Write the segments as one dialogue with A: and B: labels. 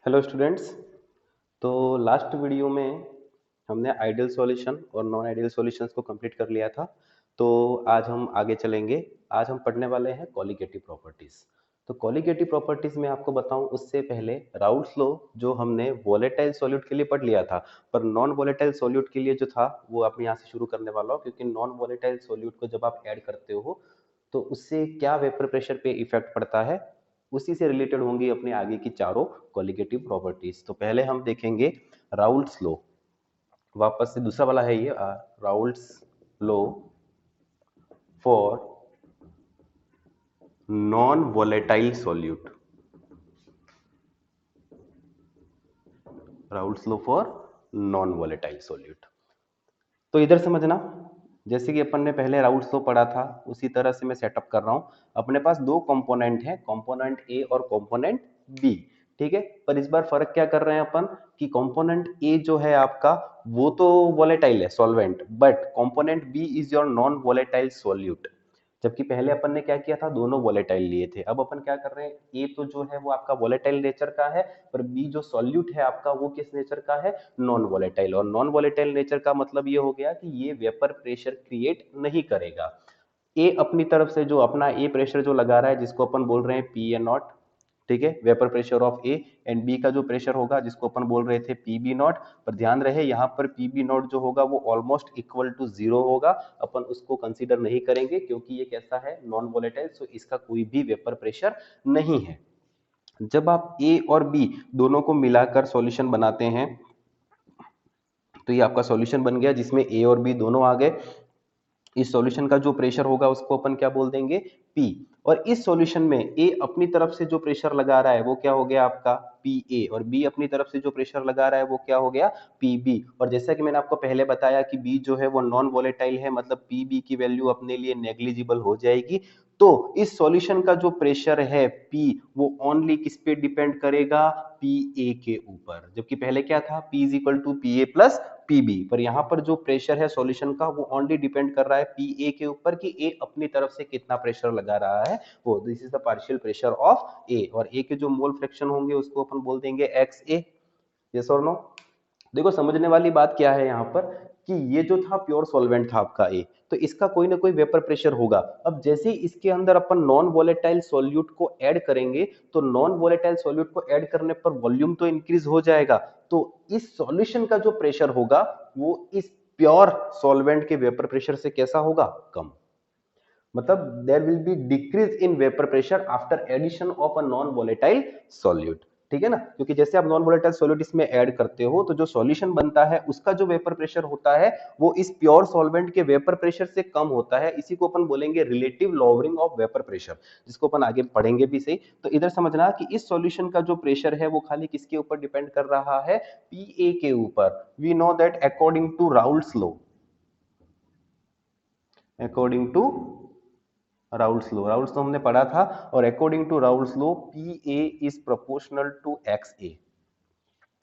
A: Hello students. तो last video में हमने आइडियल सॉल्यूशन और नॉन आइडियल सॉल्यूशंस को कंप्लीट कर लिया था। तो आज हम आगे चलेंगे। आज हम पढ़ने वाले हैं कॉलिगेटिव प्रॉपर्टीज। तो कॉलिगेटिव प्रॉपर्टीज में आपको बताऊं उससे पहले राउल्स लॉ जो हमने वोलेटाइल सॉल्यूट के लिए पढ़ लिया था, पर नॉन वोलेटाइल सॉल्यूट के लिए जो था वो आप यहाँ से शुरू करने वाला हूँ, क्योंकि नॉन वोलेटाइल सॉल्यूट को जब आप ऐड करते हो तो उससे क्या वेपर प्रेशर पे इफेक्ट पड़ता है, उसी से रिलेटेड होंगी अपने आगे की चारों कॉलिगेटिव प्रॉपर्टीज। तो पहले हम देखेंगे राउल्ट्स लॉ। वापस से दूसरा वाला है ये Raoult's law for non volatile solute. Raoult's law for non volatile solute. तो इधर समझना, जैसे कि अपन ने पहले राउल्ट्स लॉ पढ़ा था उसी तरह से मैं सेटअप कर रहा हूं। अपने पास दो कंपोनेंट हैं, कंपोनेंट ए और कंपोनेंट बी। ठीक है, पर इस बार फर्क क्या कर रहे हैं अपन कि कंपोनेंट ए जो है आपका वो तो वोलेटाइल है, solvent, but component B is your non volatile solute. जबकि पहले अपन ने क्या किया था, दोनों वोलेटाइल लिए थे। अब अपन क्या कर रहे हैं, ए तो जो है वो आपका वोलेटाइल नेचर का है, पर बी जो सॉल्यूट है आपका वो किस नेचर का है, नॉन वोलेटाइल। और नॉन वोलेटाइल नेचर का मतलब ये हो गया कि ये वेपर प्रेशर क्रिएट नहीं करेगा। ए अपनी तरफ से जो अपना ए प्रेशर जो लगा रहा है जिसको अपन बोल रहे हैं पी ए नॉट, ठीक है, vapour pressure of A. And B का जो प्रेशर होगा जिसको अपन बोल रहे थे पी बी नॉट, पर ध्यान रहे यहाँ पर पी बी नॉट जो होगा वो ऑलमोस्ट इक्वल टू जीरो होगा। अपन उसको कंसीडर नहीं करेंगे क्योंकि ये कैसा है, नॉन वोलेटाइल, सो इसका कोई भी वेपर प्रेशर नहीं है। जब आप ए और बी दोनों को मिलाकर सॉल्यूशन बनाते हैं तो ये आपका सॉल्यूशन बन गया जिसमें ए और बी दोनों आ गए। इस सॉल्यूशन का जो प्रेशर होगा उसको अपन क्या बोल देंगे, पी। और इस सॉल्यूशन में ए अपनी तरफ से जो प्रेशर लगा रहा है वो क्या हो गया आपका पी ए, और बी अपनी तरफ से जो प्रेशर लगा रहा है वो क्या हो गया पी बी। और जैसा कि मैंने आपको पहले बताया कि बी जो है वो नॉन वोलेटाइल है, मतलब पी बी की वैल्यू अपने लिए नेग्लिजिबल हो जाएगी। तो इस सॉल्यूशन का जो प्रेशर है पी वो ओनली किस पे डिपेंड करेगा, पी ए के ऊपर। जबकि पहले क्या था, P is equal to P A plus PB, पर यहाँ पर जो प्रेशर है सॉल्यूशन का वो ओनली डिपेंड कर रहा है पी ए के ऊपर कि ए अपनी तरफ से कितना प्रेशर लगा रहा है वो। This is the partial pressure of A, और ए के जो मोल फ्रैक्शन होंगे उसको अपन बोल देंगे एक्स ए। यस और नो। देखो समझने वाली बात क्या है यहाँ पर कि ये जो था प्योर सॉल्वेंट था आपका ए, तो इसका कोई ना कोई वेपर प्रेशर होगा। अब जैसे ही इसके अंदर अपन नॉन वोलेटाइल सॉल्यूट को ऐड करेंगे तो नॉन वोलेटाइल सॉल्यूट को ऐड करने पर वॉल्यूम तो इंक्रीज हो जाएगा, तो इस सॉल्यूशन का जो प्रेशर होगा वो इस प्योर सॉल्वेंट के वेपर प्रेशर से कैसा होगा, कम। मतलब there will be decrease in vapour pressure after addition of a non volatile solute. ठीक है ना, क्योंकि जैसे आप नॉन वोलेटाइल सॉल्यूट इसमें ऐड करते हो तो जो सॉल्यूशन बनता है उसका जो वेपर प्रेशर होता है वो इस प्योर सॉल्वेंट के वेपर प्रेशर से कम होता है। इसी को अपन बोलेंगे relative lowering of vapour pressure, जिसको अपन आगे पढ़ेंगे भी सही। तो इधर समझना कि इस सॉल्यूशन का जो प्रेशर है वो खाली किसके ऊपर डिपेंड कर रहा है, पी ए के ऊपर। We know that according to Raoult's law, according to Raoult's law, Raoult's law हमने पढ़ा था, और according to Raoult's law P A is proportional to X A.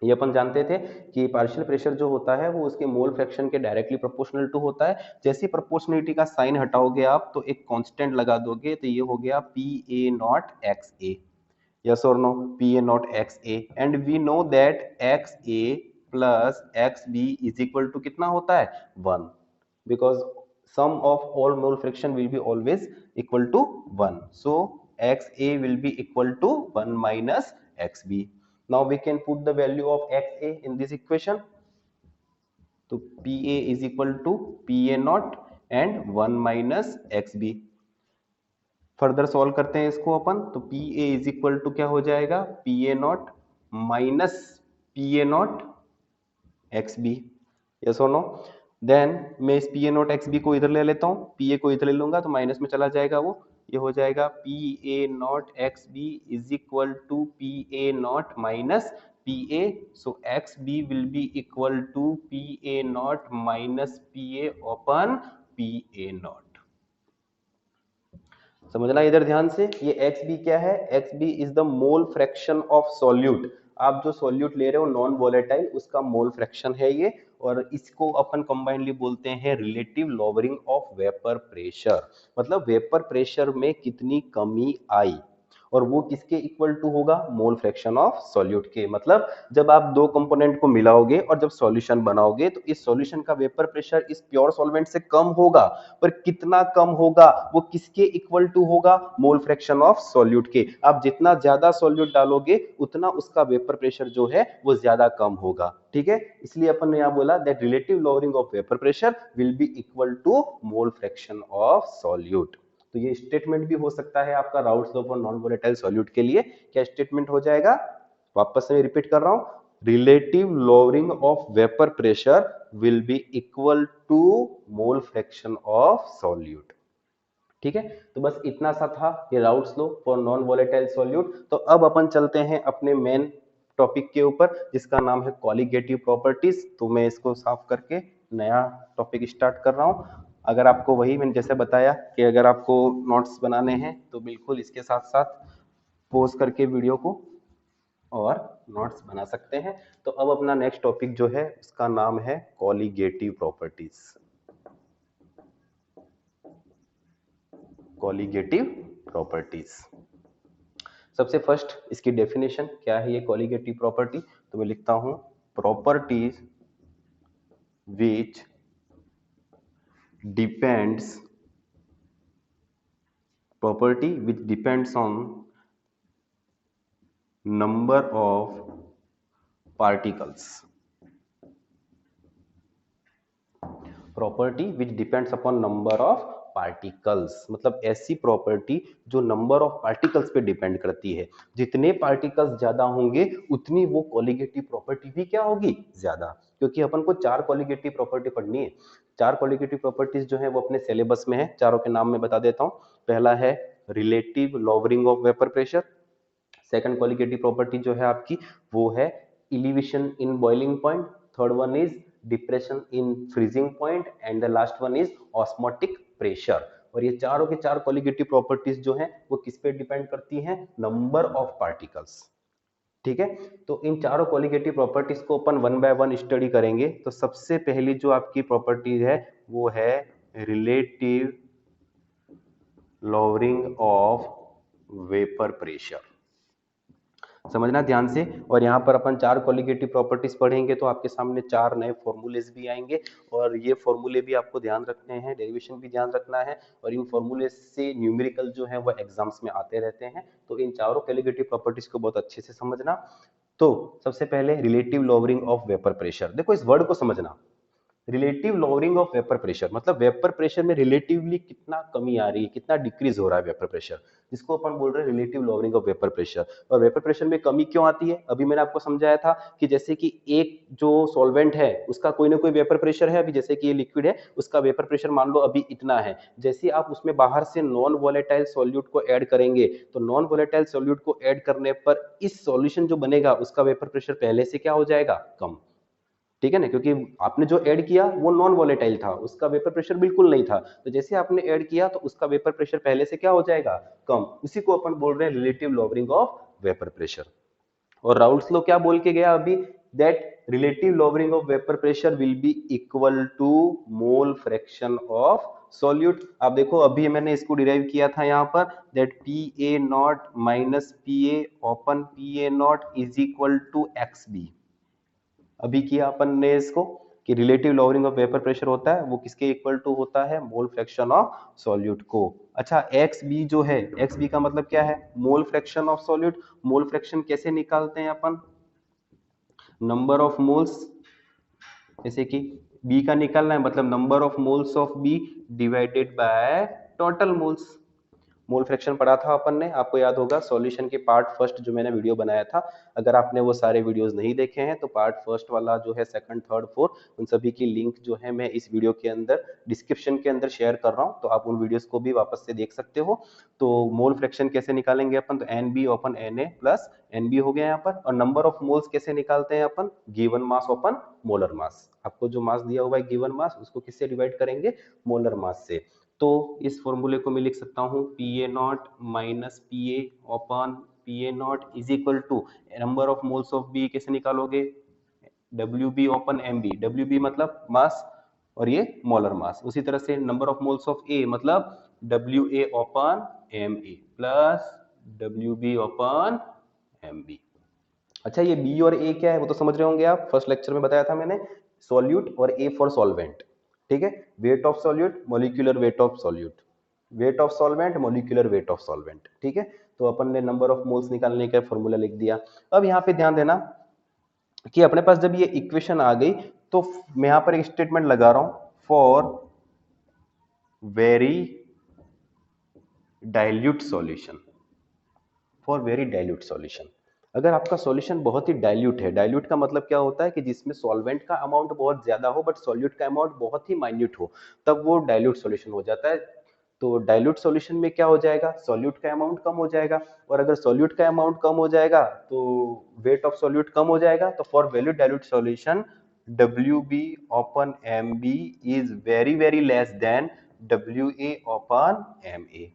A: ये अपन जानते थे कि पार्शियल प्रेशर जो होता है वो उसके मोल फ्रैक्शन के डायरेक्टली प्रोपोर्शनल टू होता है। जैसे प्रोपोर्शनलिटी का साइन हटाओगे आप तो एक कांस्टेंट लगा दोगे, तो ये हो गया P A naught X A. Yes और no, P A naught X A. And we know that X A plus X B is equal to कितना होता है, one, because sum of all mole fraction will be always equal to 1, so xa will be equal to 1 minus xb. Now we can put the value of xa in this equation, तो pa is equal to pa naught and 1 minus xb। Further solve करते हैं इसको अपन, तो P A is equal to क्या हो जाएगा, P A naught minus P A naught X B. Yes और नो। देन मैं इस P A naught X B को इधर ले लेता हूँ, पी ए को इधर ले लूंगा तो माइनस में चला जाएगा वो, ये हो जाएगा P A naught X B is equal to P A naught minus P A. So X B will be equal to P A naught minus P A open P A naught. समझना इधर ध्यान से, ये X B क्या है, X B is the mole fraction of solute. आप जो solute ले रहे हो नॉन वोलेटाइल उसका मोल फ्रैक्शन है ये, और इसको अपन कंबाइनली बोलते हैं relative lowering of vapour pressure. मतलब वेपर प्रेशर में कितनी कमी आई। और वो किसके इक्वल टू होगा, मोल फ्रैक्शन ऑफ सॉल्यूट के। मतलब जब आप दो कंपोनेंट को मिलाओगे और जब सॉल्यूशन बनाओगे तो इस सॉल्यूशन का वेपर प्रेशर इस प्योर सॉल्वेंट से कम होगा, पर कितना कम होगा, वो किसके इक्वल टू होगा, मोल फ्रैक्शन ऑफ सॉल्यूट के। आप जितना ज्यादा सॉल्यूट डालोगे उतना उसका वेपर प्रेशर जो है वो ज्यादा कम होगा, ठीक है। इसलिए अपन ने यहां बोला that relative lowering of vapour pressure will be equal to mole fraction of solute. तो ये स्टेटमेंट भी हो सकता है आपका Raoult's law for non volatile solute के लिए। क्या स्टेटमेंट हो जाएगा, वापस से रिपीट कर रहा हूं, relative lowering of vapour pressure will be equal to mole fraction of solute, ठीक है। तो बस इतना सा था ये Raoult's law for non volatile solute. तो अब अपन चलते हैं अपने मेन टॉपिक के ऊपर जिसका नाम है कॉलिगेटिव प्रॉपर्टीज। तो मैं इसको साफ करके नया टॉपिक स्टार्ट कर रहा हूं। अगर आपको वही मैंने जैसे बताया कि अगर आपको नोट्स बनाने हैं तो बिल्कुल इसके साथ साथ पॉज करके वीडियो को और नोट्स बना सकते हैं। तो अब अपना नेक्स्ट टॉपिक जो है उसका नाम है कॉलिगेटिव प्रॉपर्टीज। कॉलिगेटिव प्रॉपर्टीज, सबसे फर्स्ट इसकी डेफिनेशन क्या है ये कॉलिगेटिव प्रॉपर्टी। तो मैं लिखता हूं properties which depends on number of particles. Property which depends upon number of particles, मतलब ऐसी प्रॉपर्टी जो नंबर ऑफ पार्टिकल्स पे डिपेंड करती है। जितने पार्टिकल्स ज्यादा होंगे उतनी वो कॉलिगेटिव प्रॉपर्टी भी क्या होगी, ज्यादा। क्योंकि अपन को 4 कॉलिगेटिव प्रॉपर्टी पढ़नी है। 4 कॉलिगेटिव प्रॉपर्टीज जो है वो अपने सिलेबस में है। चारों के नाम मैं बता देता हूँ। पहला है relative lowering of vapour pressure. Second colligative property जो है आपकी वो है elevation in boiling point. Third one is depression in freezing point and the last one is osmotic pressure. और ये चारों के चार कॉलिगेटिव प्रॉपर्टीज जो हैं वो किस पे डिपेंड करती हैं, नंबर ऑफ पार्टिकल्स, ठीक है। तो इन चारों कॉलिगेटिव प्रॉपर्टीज को अपन वन बाय वन स्टडी करेंगे। तो सबसे पहली जो आपकी प्रॉपर्टी है वो है relative lowering of vapour pressure. समझना ध्यान से। और यहाँ पर अपन 4 कॉलिगेटिव प्रॉपर्टीज पढ़ेंगे तो आपके सामने 4 नए फॉर्मूलेज भी आएंगे और ये फॉर्मूले भी आपको ध्यान रखने हैं, डेरिवेशन भी ध्यान रखना है। और इन फॉर्मूले से न्यूमेरिकल जो है वो एग्जाम्स में आते रहते हैं। तो इन चारों कॉलिगेटिव प्रॉपर्टीज को बहुत अच्छे से समझना। तो सबसे पहले relative lowering of vapour pressure, देखो इस वर्ड को समझना। Relative lowering of vapour pressure मतलब वेपर प्रेशर में रिलेटिवली कितना कमी आ रही है, कितना डिक्रीज हो रहा है वेपर प्रेशर, जिसको अपन बोल रहे हैं relative lowering of vapour pressure. और वेपर प्रेशर में कमी क्यों आती है, अभी मैंने आपको समझाया था कि जैसे कि एक जो सॉल्वेंट है उसका कोई ना कोई वेपर प्रेशर है। अभी जैसे कि ये लिक्विड है उसका वेपर प्रेशर मान लो अभी इतना है। जैसे आप उसमें बाहर से नॉन वोलेटाइल सॉल्यूट को ऐड करेंगे तो नॉन वोलेटाइल सॉल्यूट को ऐड करने पर इस सॉल्यूशन जो बनेगा उसका वेपर प्रेशर पहले से क्या हो जाएगा, कम, ठीक है ना। क्योंकि आपने जो ऐड किया वो नॉन वोलेटाइल था, उसका वेपर प्रेशर बिल्कुल नहीं था। तो जैसे आपने ऐड किया तो उसका वेपर प्रेशर पहले से क्या हो जाएगा, कम। उसी को अपन बोल रहे हैं relative lowering of vapour pressure. और राउल्ट्स लॉ क्या बोल के गया अभी, that relative lowering of vapour pressure will be equal to mole fraction of solute. आप देखो अभी मैंने इसको डिराइव किया था यहाँ पर, that P A naught minus P A open P A naught is equal to X B. अभी किया अपन ने इसको कि relative lowering of vapour pressure होता है वो किसके इक्वल टू होता है, मोल फ्रैक्शन ऑफ सॉल्यूट को। अच्छा एक्स बी जो है, एक्स बी का मतलब क्या है, मोल fraction of solute. Mole fraction कैसे निकालते हैं अपन, नंबर ऑफ मोल्स, जैसे कि बी का निकालना है मतलब number of moles of B divided by total moles. Mole fraction पढ़ा था अपन ने, आपको याद होगा सॉल्यूशन के पार्ट फर्स्ट जो मैंने वीडियो बनाया था। अगर आपने वो सारे वीडियोस नहीं देखे हैं तो पार्ट फर्स्ट वाला जो है सेकंड थर्ड फोर्थ उन सभी की लिंक जो है मैं इस वीडियो के अंदर डिस्क्रिप्शन के अंदर शेयर कर रहा हूं, तो आप उन वीडियोस को भी वापस से देख सकते हो। तो मोल फ्रैक्शन कैसे निकालेंगे अपन, तो N B open N A plus N B हो गया यहाँ पर। और नंबर ऑफ मोल्स कैसे निकालते हैं अपन, given mass upon molar mass. आपको जो मास दिया हुआ है गिवन मास उसको किससे डिवाइड करेंगे, मोलर मास से। तो इस फॉर्मूले को मैं लिख सकता हूँ P A naught minus P A upon P A naught is equal to number of moles of B कैसे निकालोगे, W B open M B, W B मतलब मास और ये मोलर मास। उसी तरह से number of moles of A मतलब W A open M A plus WB upon MB। अच्छा, ये B और A क्या है वो तो समझ रहे होंगे आप, फर्स्ट लेक्चर में बताया था मैंने, सॉल्यूट और A फॉर सॉल्वेंट। ठीक है, weight of solute, molecular weight of solute, weight of solvent, molecular weight of solvent. ठीक है, तो अपन ने नंबर ऑफ मोल्स निकालने का फॉर्मूला लिख दिया। अब यहाँ पे ध्यान देना कि अपने पास जब ये इक्वेशन आ गई तो मैं यहाँ पर एक स्टेटमेंट लगा रहा हूं, for very dilute solution, for very dilute solution. अगर आपका सॉल्यूशन बहुत ही डाइल्यूट है, डाइल्यूट का मतलब क्या होता है कि जिसमें सॉल्वेंट का अमाउंट बहुत ज्यादा हो बट सॉल्यूट का अमाउंट बहुत ही माइन्यूट हो, तब वो डाइल्यूट सॉल्यूशन हो जाता है। तो डाइल्यूट सॉल्यूशन में क्या हो जाएगा, सॉल्यूट का अमाउंट कम हो जाएगा, और अगर सॉल्यूट का अमाउंट कम हो जाएगा तो वेट ऑफ सॉल्यूट कम हो जाएगा। तो for value dilute solution WB upon MB is very very less than WA upon MA।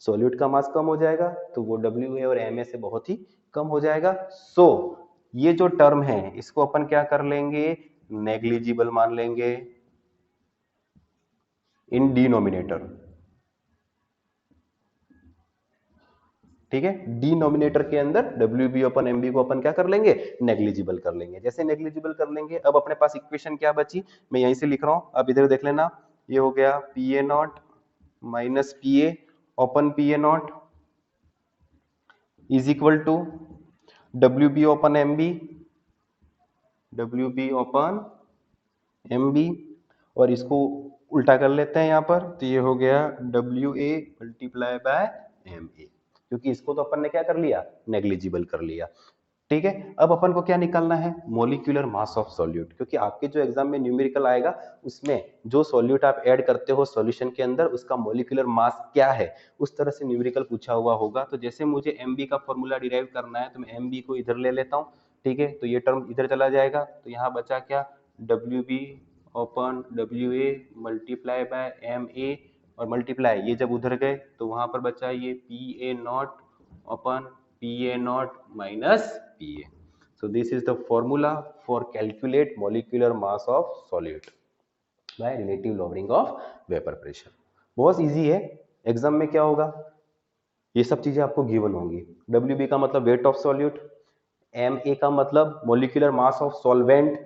A: Solute का मास कम हो जाएगा तो वो WA और MA से बहुत ही कम हो जाएगा। सो ये जो टर्म है इसको अपन क्या कर लेंगे, नेग्लिजिबल मान लेंगे इन डिनोमिनेटर। ठीक है, डिनोमिनेटर के अंदर WB अपन MB को अपन क्या कर लेंगे, नेग्लिजिबल कर लेंगे। जैसे नेग्लिजिबल कर लेंगे, अब अपने पास इक्वेशन क्या बची, मैं यहीं से लिख रहा हूं, अब इधर देख लेना, ये हो गया PA naught minus PA open PA naught is equal to WB open MB, WB open MB, और इसको उल्टा कर लेते हैं यहाँ पर, तो ये हो गया WA मल्टीप्लाई बाय MA, क्योंकि इसको तो अपन ने क्या कर लिया, नेग्लिजिबल कर लिया। ठीक है, अब अपन को क्या निकालना है, मॉलिक्यूलर मास ऑफ सॉल्यूट, क्योंकि आपके जो एग्जाम में न्यूमेरिकल आएगा उसमें जो सॉल्यूट आप ऐड करते हो सॉल्यूशन के अंदर उसका मॉलिक्यूलर मास क्या है, उस तरह से न्यूमेरिकल पूछा हुआ होगा। तो जैसे मुझे MB का फॉर्मूला डिराइव करना है तो मैं MB को इधर ले लेता हूँ। ठीक है, तो ये टर्म इधर चला जाएगा, तो यहाँ बचा क्या, WB upon WA multiply by MA, और मल्टीप्लाई ये जब उधर गए तो वहां पर बचा ये PA not upon PA naught minus PA। So this is the formula for calculate molecular mass of solute by relative lowering of vapor pressure। बहुत इजी है, एग्जाम में क्या होगा, ये सब चीजें आपको गिवन होंगी। WB का मतलब वेट ऑफ सॉल्यूट, MA का मतलब molecular mass of solvent,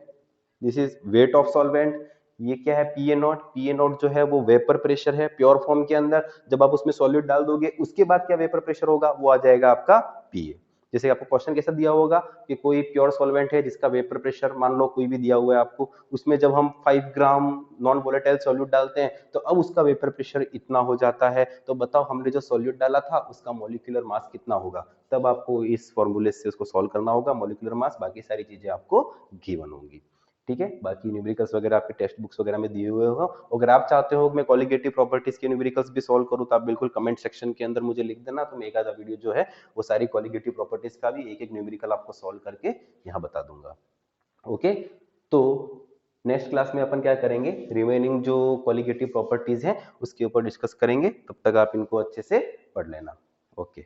A: this is weight of solvent. ये क्या है, PA नॉट, PA नॉट जो है वो वेपर प्रेशर है प्योर फॉर्म के अंदर, जब आप उसमें सॉल्यूट डाल दोगे उसके बाद क्या वेपर प्रेशर होगा, वो आ जाएगा आपका PA। जैसे आपको क्वेश्चन कैसा दिया होगा कि कोई प्योर सॉल्वेंट है जिसका वेपर प्रेशर मान लो कोई भी दिया हुआ है आपको, उसमें जब हम 5 ग्राम नॉन वोलेटाइल सॉल्यूट डालते हैं तो अब उसका वेपर प्रेशर इतना हो जाता है, तो बताओ हमने जो सॉल्यूट डाला था उसका मॉलिक्यूलर मास कितना होगा, तब आपको इस फॉर्मूले से उसको सॉल्व करना होगा, मॉलिक्यूलर मास, बाकी सारी चीजें आपको गिवन होंगी। ठीक है, बाकी न्यूमेरिकल्स वगैरह आपके टेक्स्ट बुक्स वगैरह में दिए हुए हो। अगर आप चाहते हो मैं कॉलिगेटिव प्रॉपर्टीज के न्यूमेरिकल्स भी सॉल्व करूं तो आप बिल्कुल कमेंट सेक्शन के अंदर मुझे लिख देना, तो मैं एक आधा वीडियो जो है वो सारी कॉलिगेटिव प्रॉपर्टीज का भी एक एक न्यूमेरिकल आपको सॉल्व करके यहाँ बता दूंगा। ओके, तो नेक्स्ट क्लास में अपन क्या करेंगे, रिमेनिंग जो कॉलिगेटिव प्रॉपर्टीज हैं उसके ऊपर डिस्कस करेंगे, तब तक आप इनको अच्छे से पढ़ लेना। ओके।